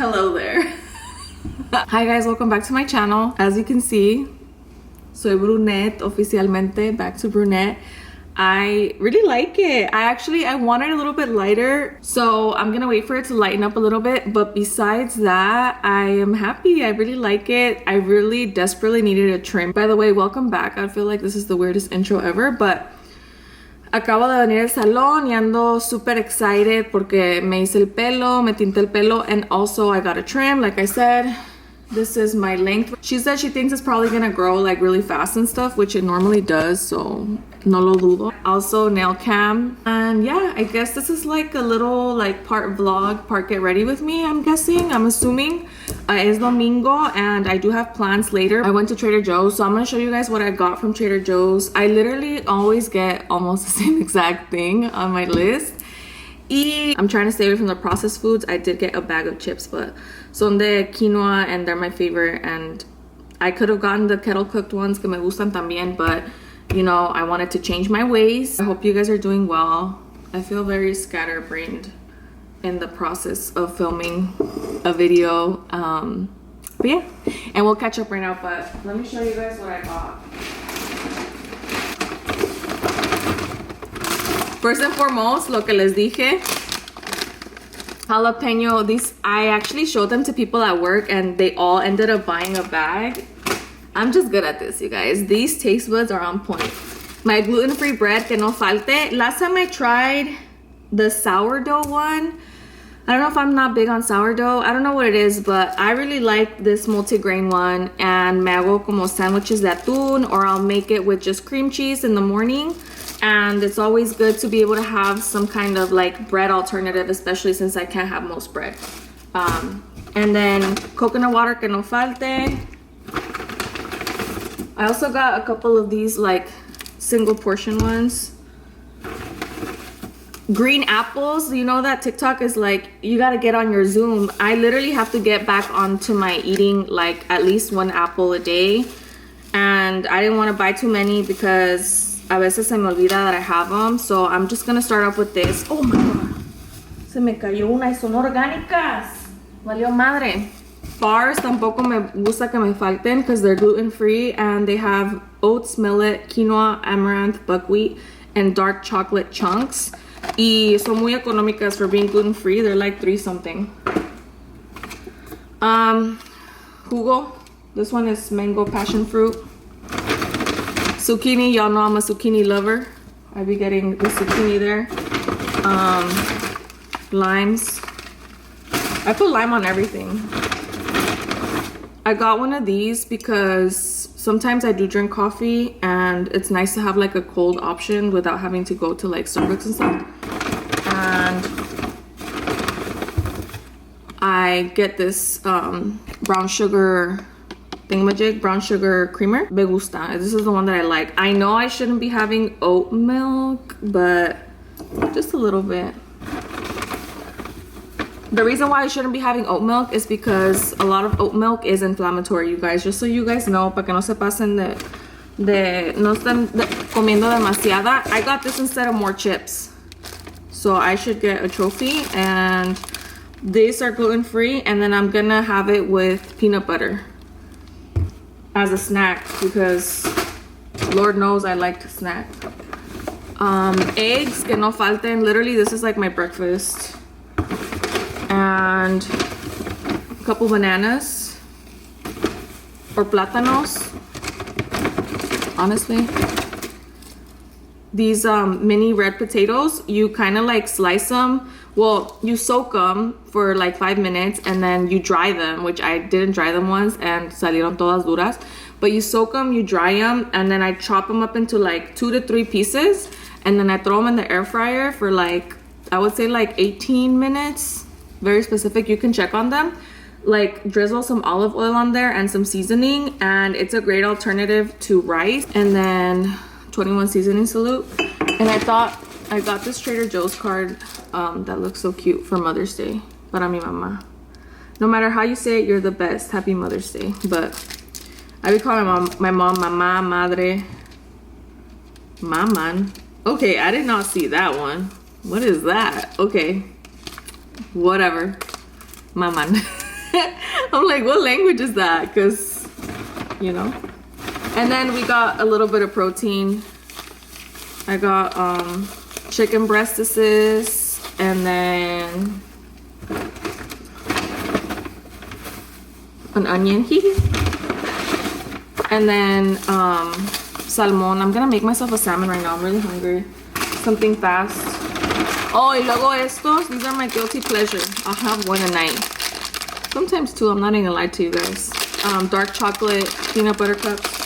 Hello there. Hi guys, welcome back to my channel. As you can see, soy Brunette oficialmente, back to Brunette. I really like it. I want it a little bit lighter, so I'm gonna wait for it to lighten up a little bit. But besides that, I am happy. I really like it. I really desperately needed a trim. By the way, welcome back. I feel like this is the weirdest intro ever, but acabo de venir al salón y ando super excited porque me hice el pelo, me tinté el pelo, and also I got a trim. Like I said, this is my length. She said she thinks it's probably gonna grow like really fast and stuff, which it normally does, so no lo dudo. Also nail cam, and yeah, I guess this is like a little like part vlog, part get ready with me, I'm guessing, I'm assuming. Es domingo and I do have plans later. I went to Trader Joe's, so I'm gonna show you guys what I got from Trader Joe's. I literally always get almost the same exact thing on my list. I'm trying to stay away from the processed foods. I did get a bag of chips, but son de quinoa and they're my favorite, and I could have gotten the kettle cooked ones que me gustan también, but you know, I wanted to change my ways. I hope you guys are doing well. I feel very scatterbrained in the process of filming a video, but yeah, and we'll catch up right now, but let me show you guys what I got. First and foremost, lo que les dije, jalapeno. These, I actually showed them to people at work and they all ended up buying a bag. I'm just good at this, you guys. These taste buds are on point. My gluten-free bread, que no falte. Last time I tried the sourdough one, I don't know if I'm not big on sourdough. I don't know what it is, but I really like this multigrain one, and me hago como sandwiches de atún, or I'll make it with just cream cheese in the morning. And it's always good to be able to have some kind of like bread alternative, especially since I can't have most bread. And then coconut water, que no falte. I also got a couple of these like single portion ones. Green apples. You know that TikTok is like, you gotta get on your Zoom. I literally have to get back onto my eating like at least one apple a day. And I didn't want to buy too many because a veces se me olvida that I have them, so I'm just gonna start off with this. Oh my god, se me cayó una y son orgánicas. Valió madre. Bars tampoco me gusta que me falten because they're gluten-free, and they have oats, millet, quinoa, amaranth, buckwheat, and dark chocolate chunks. Y son muy económicas for being gluten-free. They're like 3 something. Jugo. This one is mango passion fruit. Zucchini, y'all know I'm a zucchini lover. I'll be getting the zucchini there. Limes. I put lime on everything. I got one of these because sometimes I do drink coffee and it's nice to have like a cold option without having to go to like Starbucks and stuff. And I get this brown sugar thingamajig, brown sugar creamer. Me gusta. This is the one that I like. I know I shouldn't be having oat milk, but just a little bit. The reason why I shouldn't be having oat milk is because a lot of oat milk is inflammatory, you guys. Just so you guys know, para que no se pasen no estén comiendo demasiada. I got this instead of more chips, so I should get a trophy. And these are gluten-free, and then I'm gonna have it with peanut butter as a snack because Lord knows I like to snack. Eggs, que no falten. Literally, this is like my breakfast. And a couple bananas or plátanos. Honestly, these mini red potatoes, you kind of like slice them. Well, you soak them for like 5 minutes and then you dry them, which I didn't dry them once and salieron todas duras. But you soak them, you dry them, and then I chop them up into like 2 to 3 pieces, and then I throw them in the air fryer for like, I would say like 18 minutes. Very specific, you can check on them. Like drizzle some olive oil on there and some seasoning, and it's a great alternative to rice. And then 21 seasoning salute. And I thought I got this Trader Joe's card that looks so cute for Mother's Day. Para mi mamá. No matter how you say it, you're the best. Happy Mother's Day. But I would call my mom mamá, madre, maman. Okay, I did not see that one. What is that? Okay, whatever. Maman. I'm like, what language is that? Because, you know. And then we got a little bit of protein. I got chicken breastises, and then an onion. And then salmon. I'm gonna make myself a salmon right now. I'm really hungry. Something fast. Oh, y luego estos. These are my guilty pleasure. I'll have one a night. Sometimes two. I'm not even gonna lie to you guys. Dark chocolate peanut butter cups.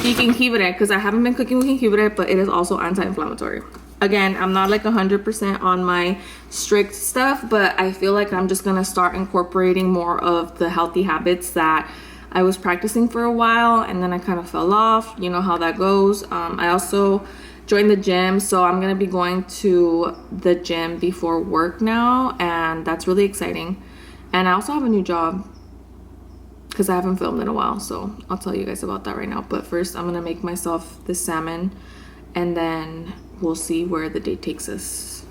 Y jengibre, because I haven't been cooking with jengibre, but it is also anti-inflammatory. Again, I'm not like 100% on my strict stuff, but I feel like I'm just gonna start incorporating more of the healthy habits that I was practicing for a while, and then I kind of fell off. You know how that goes. I also joined the gym, so I'm gonna be going to the gym before work now, and that's really exciting. And I also have a new job because I haven't filmed in a while, so I'll tell you guys about that right now. But first, I'm gonna make myself the salmon, and then we'll see where the day takes us.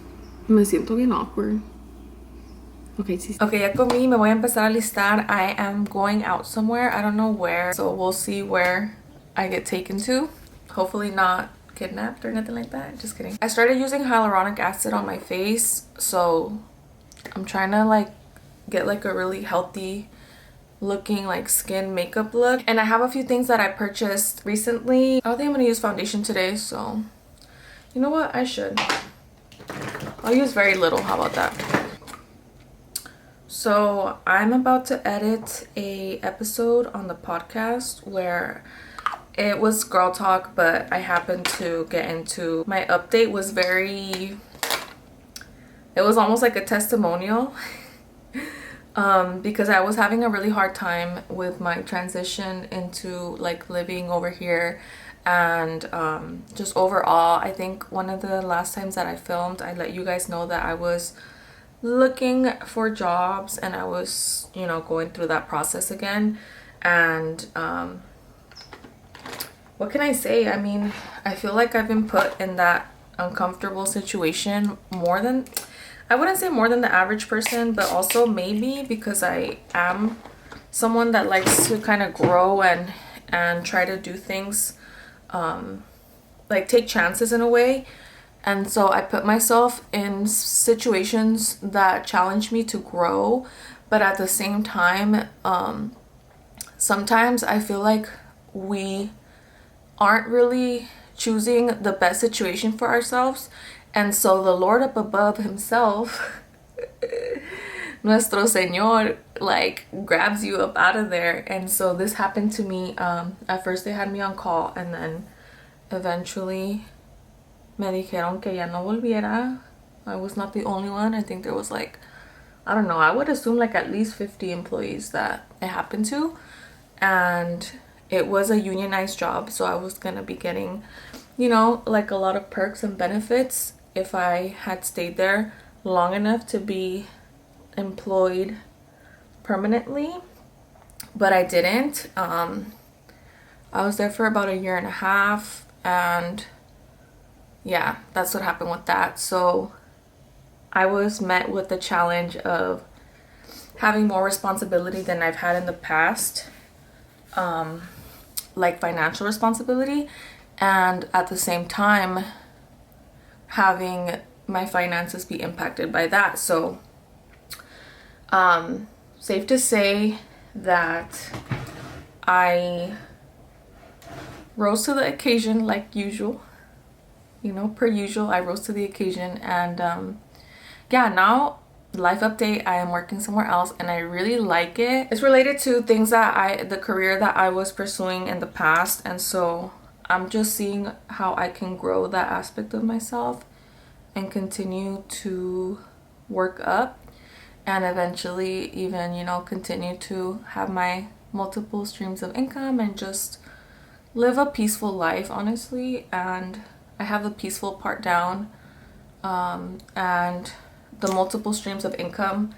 Me siento bien awkward. Okay, sí. Okay, ya comí, me voy a empezar a listar. I am going out somewhere, I don't know where, so we'll see where I get taken to. Hopefully not kidnapped or nothing like that. Just kidding. I started using hyaluronic acid on my face, so I'm trying to like get like a really healthy looking like skin makeup look. And I have a few things that I purchased recently. I don't think I'm gonna use foundation today, so you know what, I should. I'll use very little. How about that? So I'm about to edit a episode on the podcast where it was girl talk, but I happened to get into my update was very, it was almost like a testimonial. Because I was having a really hard time with my transition into like living over here, and just overall, I think one of the last times that I filmed, I let you guys know that I was looking for jobs, and I was, you know, going through that process again. And what can I say? I mean, I feel like I've been put in that uncomfortable situation more than, I wouldn't say more than the average person, but also maybe because I am someone that likes to kind of grow and try to do things, like take chances in a way. And so I put myself in situations that challenge me to grow, but at the same time, sometimes I feel like we aren't really choosing the best situation for ourselves. And so the Lord up above himself, Nuestro Señor, like grabs you up out of there. And so this happened to me. At first they had me on call, and then eventually me dijeron que ya no volviera. I was not the only one. I think there was like, I don't know, I would assume like at least 50 employees that it happened to. And it was a unionized job, so I was gonna be getting, you know, like a lot of perks and benefits if I had stayed there long enough to be employed permanently, but I didn't. I was there for about a year and a half, and yeah, that's what happened with that. So I was met with the challenge of having more responsibility than I've had in the past, like financial responsibility, and at the same time having my finances be impacted by that. So safe to say that I rose to the occasion like usual, you know, per usual. I rose to the occasion, and yeah, now life update, I am working somewhere else and I really like it. It's related to things that the career that I was pursuing in the past, and so I'm just seeing how I can grow that aspect of myself and continue to work up, and eventually even, you know, continue to have my multiple streams of income and just live a peaceful life, honestly. And I have the peaceful part down, and the multiple streams of income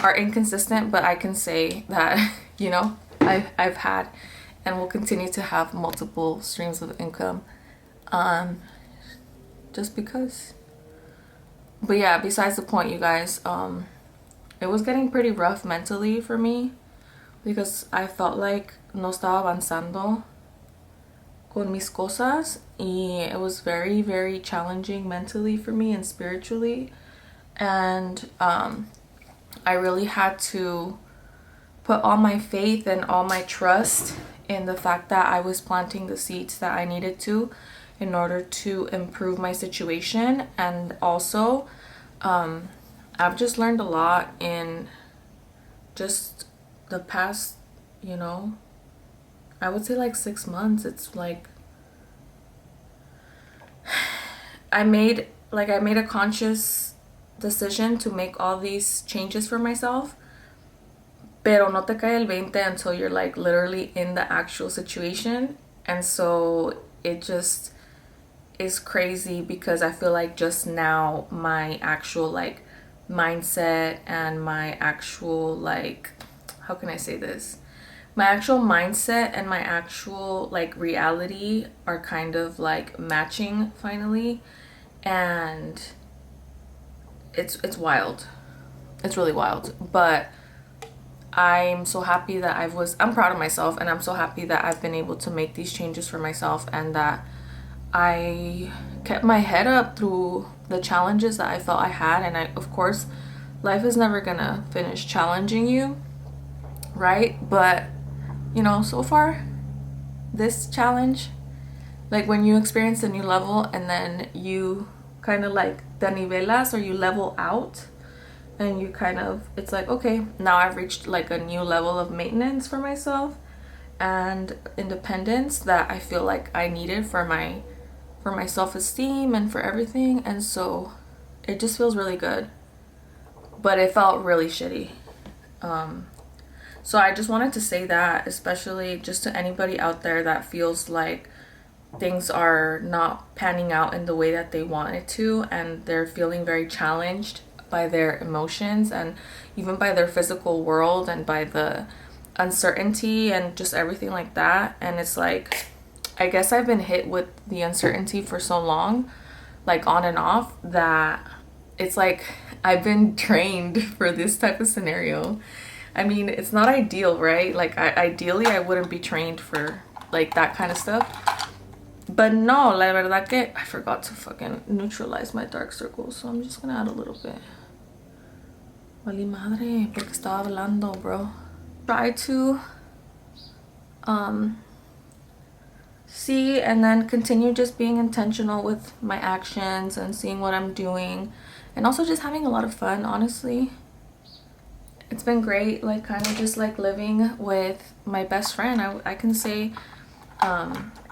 are inconsistent, but I can say that, you know, I've had and will continue to have multiple streams of income, just because. But yeah, besides the point, you guys, it was getting pretty rough mentally for me because I felt like no estaba avanzando con mis cosas, y it was very, very challenging mentally for me and spiritually. And I really had to put all my faith and all my trust in the fact that I was planting the seeds that I needed to in order to improve my situation. And also I've just learned a lot in just the past, you know, I would say like 6 months. It's like I made a conscious decision to make all these changes for myself, pero no te cae el 20 until you're like literally in the actual situation. And so it just is crazy because I feel like just now my actual like mindset and my actual like, how can I say this? My actual mindset and my actual like reality are kind of like matching finally, and it's wild. It's really wild. But I'm so happy that I'm proud of myself, and I'm so happy that I've been able to make these changes for myself, and that I kept my head up through the challenges that I felt I had. And of course, life is never gonna finish challenging you, right? But you know, so far, this challenge, like when you experience a new level and then you kind of like te nivelas, or you level out, and you kind of, it's like, okay, now I've reached like a new level of maintenance for myself and independence that I feel like I needed for my self-esteem and for everything. And so it just feels really good, but it felt really shitty. So I just wanted to say that, especially just to anybody out there that feels like things are not panning out in the way that they want it to, and they're feeling very challenged by their emotions and even by their physical world and by the uncertainty and just everything like that. And it's like, I guess I've been hit with the uncertainty for so long, like on and off, that it's like I've been trained for this type of scenario. I mean, it's not ideal, right? Like ideally I wouldn't be trained for like that kind of stuff. But no, la verdad que I forgot to fucking neutralize my dark circles, so I'm just gonna add a little bit. Vale madre, porque estaba hablando, bro. Try to see and then continue just being intentional with my actions and seeing what I'm doing, and also just having a lot of fun, honestly. It's been great, like kind of just like living with my best friend. I can say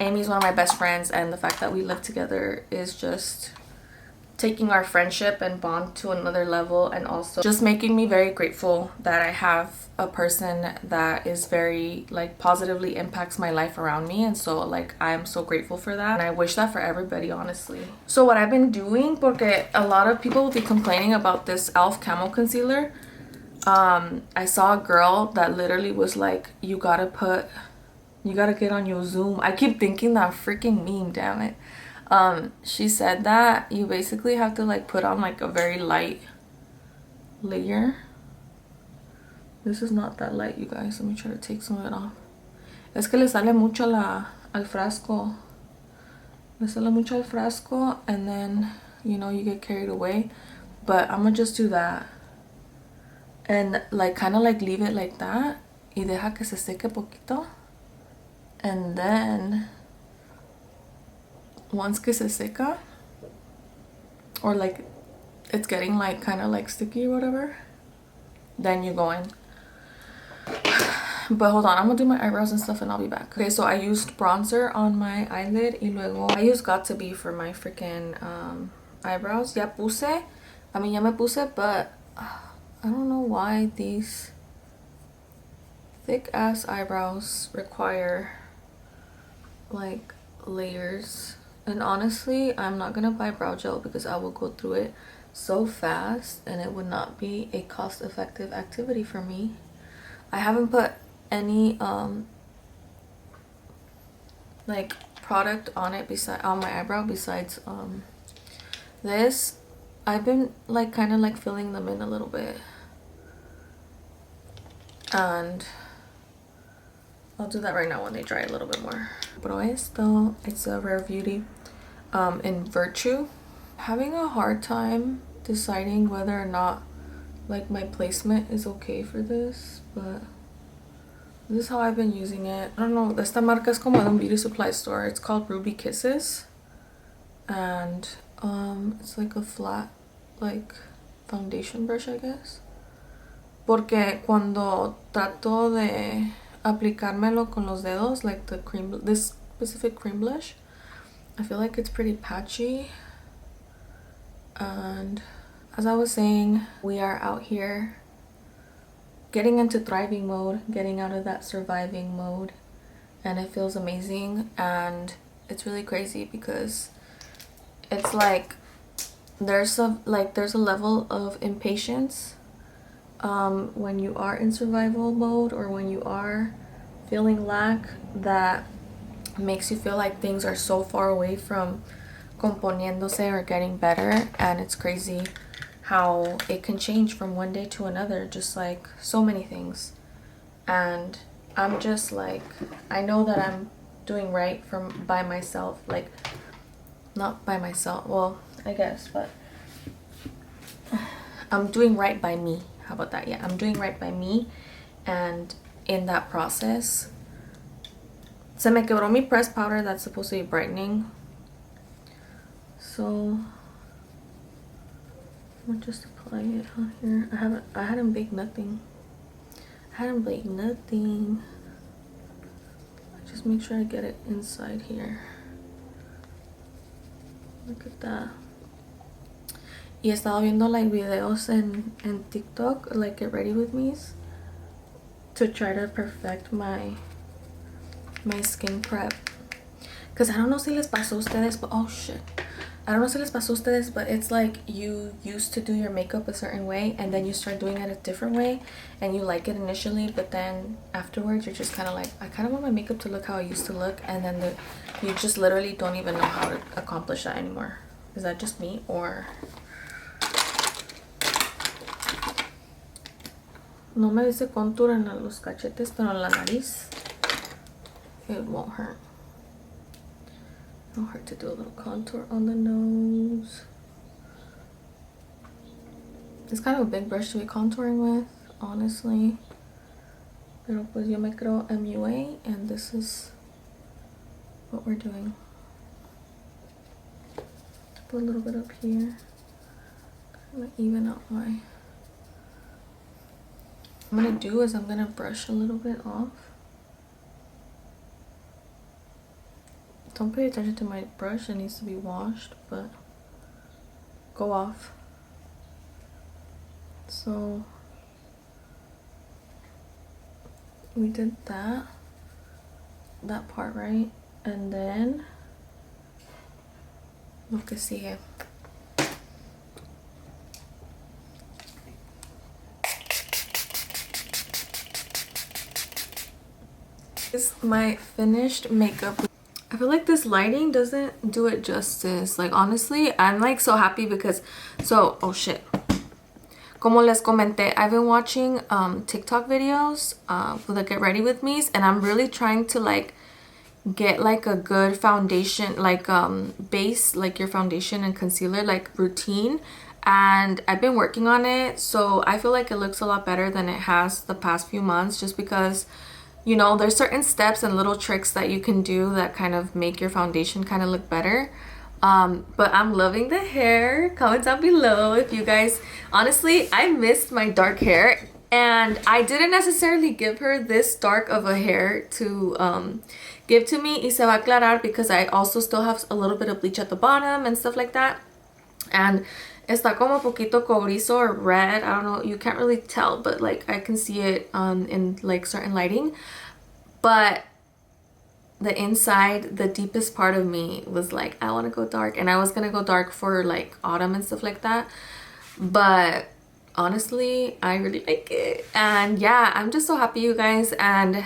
Amy's one of my best friends, and the fact that we live together is just taking our friendship and bond to another level, and also just making me very grateful that I have a person that is very like positively impacts my life around me. And so like I'm so grateful for that, and I wish that for everybody, honestly. So what I've been doing, porque a lot of people will be complaining about this e.l.f. Camo Concealer. I saw a girl that literally was like, you gotta get on your Zoom. I keep thinking that freaking meme, damn it. She said that you basically have to like put on like a very light layer. This is not that light, you guys. Let me try to take some of it off. Es que le sale mucho al frasco. Le sale mucho al frasco, and then, you know, you get carried away. But I'm gonna just do that. And like kind of like leave it like that, y deja que se seque poquito, and then once que se seca, or like it's getting like kind of like sticky or whatever, then you go in. But hold on, I'm gonna do my eyebrows and stuff and I'll be back. Okay, so I used bronzer on my eyelid, y luego I used Got2b for my freaking eyebrows. Ya me puse, but I don't know why these thick ass eyebrows require like layers. And honestly, I'm not gonna buy brow gel because I will go through it so fast and it would not be a cost-effective activity for me. I haven't put any like product on it on my eyebrow besides this. I've been like kind of like filling them in a little bit. and I'll do that right now when they dry a little bit more. Pero esto, it's a Rare Beauty in Virtue. Having a hard time deciding whether or not like my placement is okay for this, but this is how I've been using it. I don't know, esta marca es como de un beauty supply store. It's called Ruby Kisses, and it's like a flat like foundation brush, I guess, porque cuando trato de aplicármelo con los dedos, like the cream, this specific cream blush, I feel like it's pretty patchy. And as I was saying, we are out here getting into thriving mode, getting out of that surviving mode, and it feels amazing. And it's really crazy because it's like there's a level of impatience when you are in survival mode, or when you are feeling lack, that makes you feel like things are so far away from componiéndose or getting better. And it's crazy how it can change from one day to another, just like so many things. And I'm just like, I know that I'm doing right by myself, like not by myself, well, I guess, but I'm doing right by me. How about that? Yeah, I'm doing right by me. And in that process, se me quebró mi pressed powder that's supposed to be brightening, so I'll just apply it on here. I hadn't baked nothing. I just make sure I get it inside here. Look at that. Y he estado viendo like videos en TikTok, like get ready with me's, to try to perfect my skin prep. Because I don't know si les pasó a ustedes, but oh shit. I don't know si les pasó a ustedes, but it's like you used to do your makeup a certain way, and then you start doing it a different way, and you like it initially, but then afterwards you're just kind of like, I kind of want my makeup to look how I used to look, and then you just literally don't even know how to accomplish that anymore. Is that just me, or... No me dice contour en los cachetes, pero en la nariz it won't hurt. It won't hurt to do a little contour on the nose. It's kind of a big brush to be contouring with, honestly. Pero pues yo me creo MUA, and this is what we're doing. Put a little bit up here. Kind of even out my... What I'm gonna do is I'm gonna brush a little bit off. Don't pay attention to my brush, it needs to be washed, but go off. So we did that part, right? And then lo que sigue. Is my finished makeup. I feel like this lighting doesn't do it justice. Like honestly, I'm like so happy because oh shit. Como les comenté, I've been watching TikTok videos for the get ready with me's, and I'm really trying to like get like a good foundation, like base, like your foundation and concealer like routine, and I've been working on it, so I feel like it looks a lot better than it has the past few months, just because, you know, there's certain steps and little tricks that you can do that kind of make your foundation kind of look better. But I'm loving the hair. Comment down below if you guys... Honestly, I missed my dark hair, and I didn't necessarily give her this dark of a hair to give to me. Y se va a aclarar because I also still have a little bit of bleach at the bottom and stuff like that. And está como poquito cobrizo or red. I don't know. You can't really tell, but like I can see it in like certain lighting. But the inside, the deepest part of me was like, I want to go dark, and I was gonna go dark for like autumn and stuff like that, but honestly I really like it. And yeah, I'm just so happy, you guys, and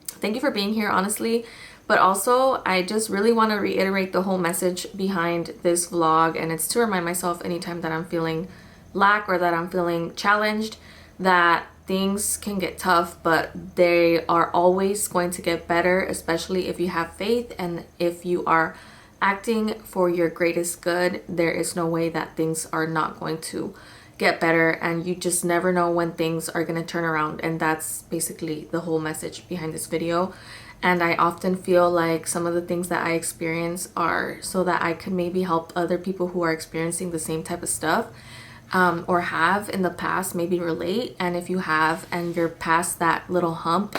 thank you for being here, honestly. But also I just really want to reiterate the whole message behind this vlog, and it's to remind myself anytime that I'm feeling lack or that I'm feeling challenged, that things can get tough, but they are always going to get better, especially if you have faith and if you are acting for your greatest good. There is no way that things are not going to get better, and you just never know when things are going to turn around. And that's basically the whole message behind this video. And I often feel like some of the things that I experience are so that I could maybe help other people who are experiencing the same type of stuff, or have in the past, maybe relate. And if you have and you're past that little hump,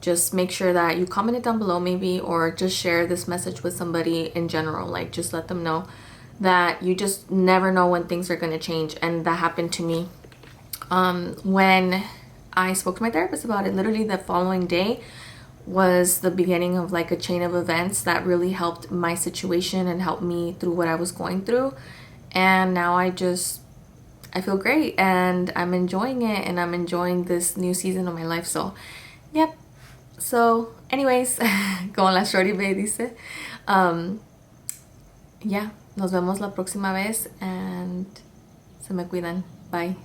just make sure that you comment it down below maybe, or just share this message with somebody in general. Like, just let them know that you just never know when things are going to change. And that happened to me when I spoke to my therapist about it. Literally the following day was the beginning of like a chain of events that really helped my situation and helped me through what I was going through. And now I feel great, and I'm enjoying it, and I'm enjoying this new season of my life. So yep. So anyways, como la shorty bae dice, yeah, nos vemos la próxima vez, and se me cuidan. Bye.